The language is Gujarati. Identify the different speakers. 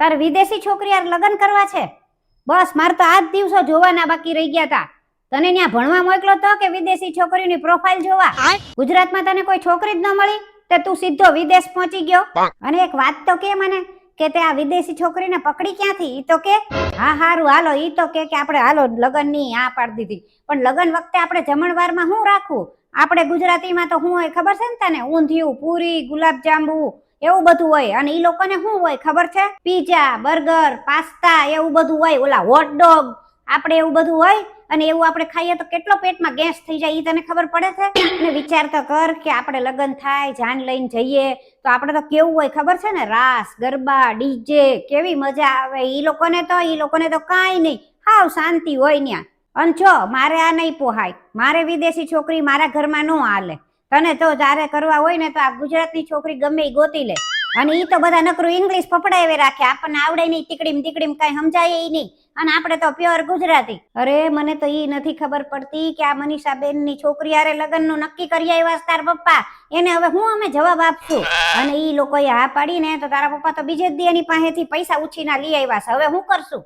Speaker 1: તારે વિદેશી છોકરી યાર લગ્ન કરવા છે? બસ મારે તો આજ દિવસો જોવાના બાકી રહી ગયા તા. તને ત્યાં ભણવા મોકલો તો કે વિદેશી છોકરીઓની પ્રોફાઇલ જોવા? ગુજરાતમાં તને કોઈ છોકરી જ ન મળી તે તું સીધો વિદેશ પહોંચી ગયો. અને એક વાત તો કે મને કે તે આ વિદેશી છોકરીને પકડી ક્યાંથી? ઈ તો કે. હા હારું હાલો, ઈ તો કે આપણે હાલો લગ્નની આ પાડી દીધી, પણ લગ્ન વખતે આપણે જમણવારમાં શું રાખવું? આપણે ગુજરાતીમાં તો શું હોય ખબર છે ને તને? ઊંધિયું, પૂરી, ગુલાબજાંબુ એવું બધું હોય. અને ઈ લોકોને શું હોય ખબર છે? પીઝા, બર્ગર, પાસ્તા એવું બધું હોય. ઓલા હોટડોગ આપણે એવું બધું હોય. અને એવું આપણે ખાઈએ તો કેટલો પેટમાં ગેસ થઈ જાય ઈ તને ખબર પડે છે? અને વિચાર તો કર કે આપણે લગ્ન થાય, જાન લઈને જઈએ તો આપણે તો કેવું હોય ખબર છે ને? રાસ, ગરબા, ડીજે, કેવી મજા આવે. ઈ લોકોને તો કાંઈ નહીં, હાવ શાંતિ હોય ન્યા. અને જો મારે આ નહીં પોહાય, મારે વિદેશી છોકરી મારા ઘરમાં ન હાલે. તને તો જારે કરવા હોય ને તો આ ગુજરાતની છોકરી ગમે ઈ ગોતી લે. અને ઈ તો બધા નકરું ઇંગ્લિશ પપડાવે રાખે, આપણને આવડે નહીં, તીકડીમ કઈ સમજાય ઈ નહીં. અને આપણે તો પ્યોર ગુજરાતી. અરે મને તો ઈ નથી ખબર પડતી કે આ મનીષાબેન ની છોકરી હારે લગ્ન નું નક્કી કરી આવ્યા તાર પપ્પા, એને હવે હું અમે જવાબ આપશું? અને ઈ લોકોએ હા પાડી ને તો તારા પપ્પા તો બીજે જ દી એની પાસેથી પૈસા ઉછીના લઈ આવ્યા છે. હવે હું કરશું?